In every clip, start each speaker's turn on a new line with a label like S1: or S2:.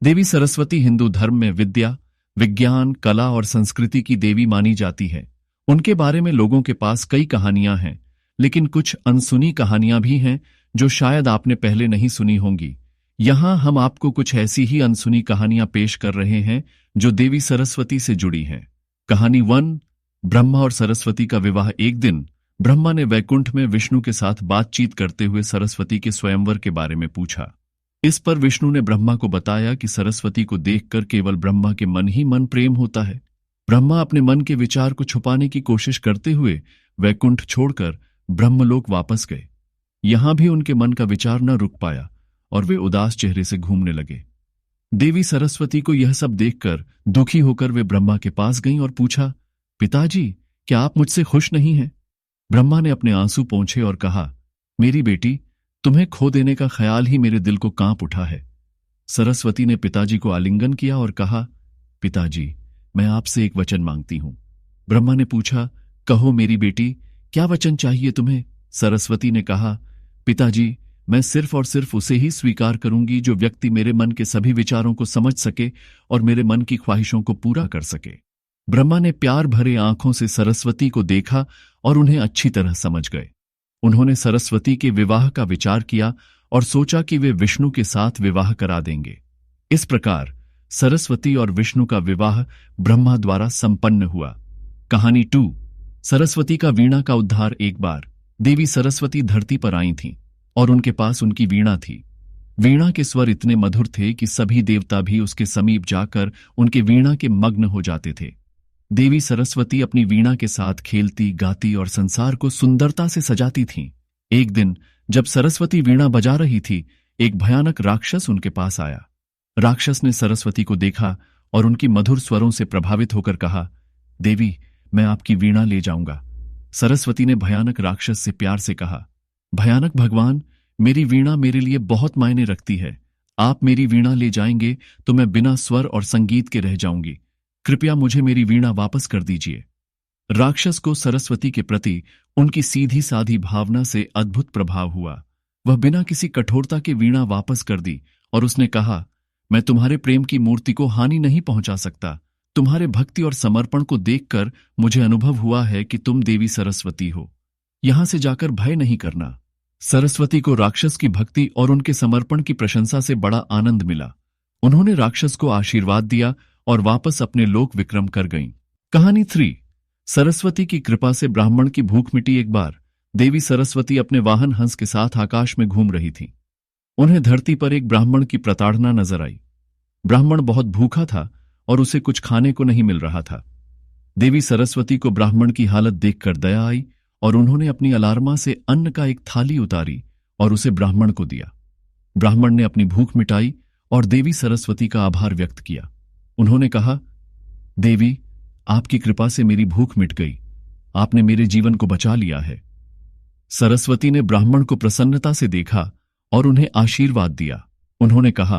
S1: देवी सरस्वती हिंदू धर्म में विद्या, विज्ञान, कला और संस्कृति की देवी मानी जाती है। उनके बारे में लोगों के पास कई कहानियां हैं, लेकिन कुछ अनसुनी कहानियां भी हैं जो शायद आपने पहले नहीं सुनी होंगी। यहां हम आपको कुछ ऐसी ही अनसुनी कहानियां पेश कर रहे हैं जो देवी सरस्वती से जुड़ी हैं। कहानी 1। ब्रह्मा और सरस्वती का विवाह। एक दिन ब्रह्मा ने वैकुंठ में विष्णु के साथ बातचीत करते हुए सरस्वती के स्वयंवर के बारे में पूछा। इस पर विष्णु ने ब्रह्मा को बताया कि सरस्वती को देखकर केवल ब्रह्मा के मन ही मन प्रेम होता है। ब्रह्मा अपने मन के विचार को छुपाने की कोशिश करते हुए वैकुंठ छोड़कर ब्रह्मलोक वापस गए। यहां भी उनके मन का विचार न रुक पाया और वे उदास चेहरे से घूमने लगे। देवी सरस्वती को यह सब देखकर दुखी होकर वे ब्रह्मा के पास गईं और पूछा, पिताजी, क्या आप मुझसे खुश नहीं हैं? ब्रह्मा ने अपने आंसू पोंछे और कहा, मेरी बेटी, तुम्हें खो देने का ख्याल ही मेरे दिल को कांप उठा है। सरस्वती ने पिताजी को आलिंगन किया और कहा, पिताजी, मैं आपसे एक वचन मांगती हूं। ब्रह्मा ने पूछा, कहो मेरी बेटी, क्या वचन चाहिए तुम्हें? सरस्वती ने कहा, पिताजी, मैं सिर्फ और सिर्फ उसे ही स्वीकार करूंगी जो व्यक्ति मेरे मन के सभी विचारों को समझ सके और मेरे मन की ख्वाहिशों को पूरा कर सके। ब्रह्मा ने प्यार भरे आंखों से सरस्वती को देखा और उन्हें अच्छी तरह समझ गए। उन्होंने सरस्वती के विवाह का विचार किया और सोचा कि वे विष्णु के साथ विवाह करा देंगे। इस प्रकार सरस्वती और विष्णु का विवाह ब्रह्मा द्वारा संपन्न हुआ। कहानी 2। सरस्वती का वीणा का उद्धार। एक बार देवी सरस्वती धरती पर आई थीं और उनके पास उनकी वीणा थी। वीणा के स्वर इतने मधुर थे कि सभी देवता भी उसके समीप जाकर उनके वीणा के मग्न हो जाते थे। देवी सरस्वती अपनी वीणा के साथ खेलती, गाती और संसार को सुंदरता से सजाती थीं। एक दिन जब सरस्वती वीणा बजा रही थी, एक भयानक राक्षस उनके पास आया। राक्षस ने सरस्वती को देखा और उनकी मधुर स्वरों से प्रभावित होकर कहा, देवी, मैं आपकी वीणा ले जाऊंगा। सरस्वती ने भयानक राक्षस से प्यार से कहा, भयानक भगवान, मेरी वीणा मेरे लिए बहुत मायने रखती है। आप मेरी वीणा ले जाएंगे तो मैं बिना स्वर और संगीत के रह जाऊंगी। कृपया मुझे मेरी वीणा वापस कर दीजिए। राक्षस को सरस्वती के प्रति उनकी सीधी साधी भावना से अद्भुत प्रभाव हुआ। वह बिना किसी कठोरता के वीणा वापस कर दी और उसने कहा, मैं तुम्हारे प्रेम की मूर्ति को हानि नहीं पहुंचा सकता। तुम्हारे भक्ति और समर्पण को देखकर मुझे अनुभव हुआ है कि तुम देवी सरस्वती हो। यहां से जाकर भय नहीं करना। सरस्वती को राक्षस की भक्ति और उनके समर्पण की प्रशंसा से बड़ा आनंद मिला। उन्होंने राक्षस को आशीर्वाद दिया और वापस अपने लोक विक्रम कर गईं। कहानी 3। सरस्वती की कृपा से ब्राह्मण की भूख मिटी। एक बार देवी सरस्वती अपने वाहन हंस के साथ आकाश में घूम रही थीं। उन्हें धरती पर एक ब्राह्मण की प्रताड़ना नजर आई। ब्राह्मण बहुत भूखा था और उसे कुछ खाने को नहीं मिल रहा था। देवी सरस्वती को ब्राह्मण की हालत देखकर दया आई और उन्होंने अपनी अलार्मा से अन्न का एक थाली उतारी और उसे ब्राह्मण को दिया। ब्राह्मण ने अपनी भूख मिटाई और देवी सरस्वती का आभार व्यक्त किया। उन्होंने कहा, देवी, आपकी कृपा से मेरी भूख मिट गई। आपने मेरे जीवन को बचा लिया है। सरस्वती ने ब्राह्मण को प्रसन्नता से देखा और उन्हें आशीर्वाद दिया। उन्होंने कहा,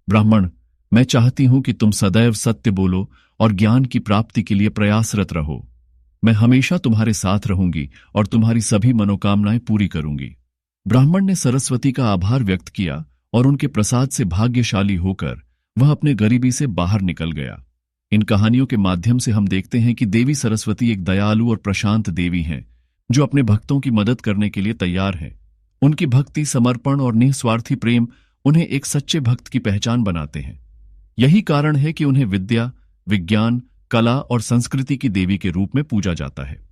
S1: ब्राह्मण, मैं चाहती हूं कि तुम सदैव सत्य बोलो और ज्ञान की प्राप्ति के लिए प्रयासरत रहो। मैं हमेशा तुम्हारे साथ रहूंगी और तुम्हारी सभी मनोकामनाएं पूरी करूंगी। ब्राह्मण ने सरस्वती का आभार व्यक्त किया और उनके प्रसाद से भाग्यशाली होकर वह अपने गरीबी से बाहर निकल गया। इन कहानियों के माध्यम से हम देखते हैं कि देवी सरस्वती एक दयालु और प्रशांत देवी हैं, जो अपने भक्तों की मदद करने के लिए तैयार है। उनकी भक्ति, समर्पण और निस्वार्थी प्रेम उन्हें एक सच्चे भक्त की पहचान बनाते हैं। यही कारण है कि उन्हें विद्या, विज्ञान, कला और संस्कृति की देवी के रूप में पूजा जाता है।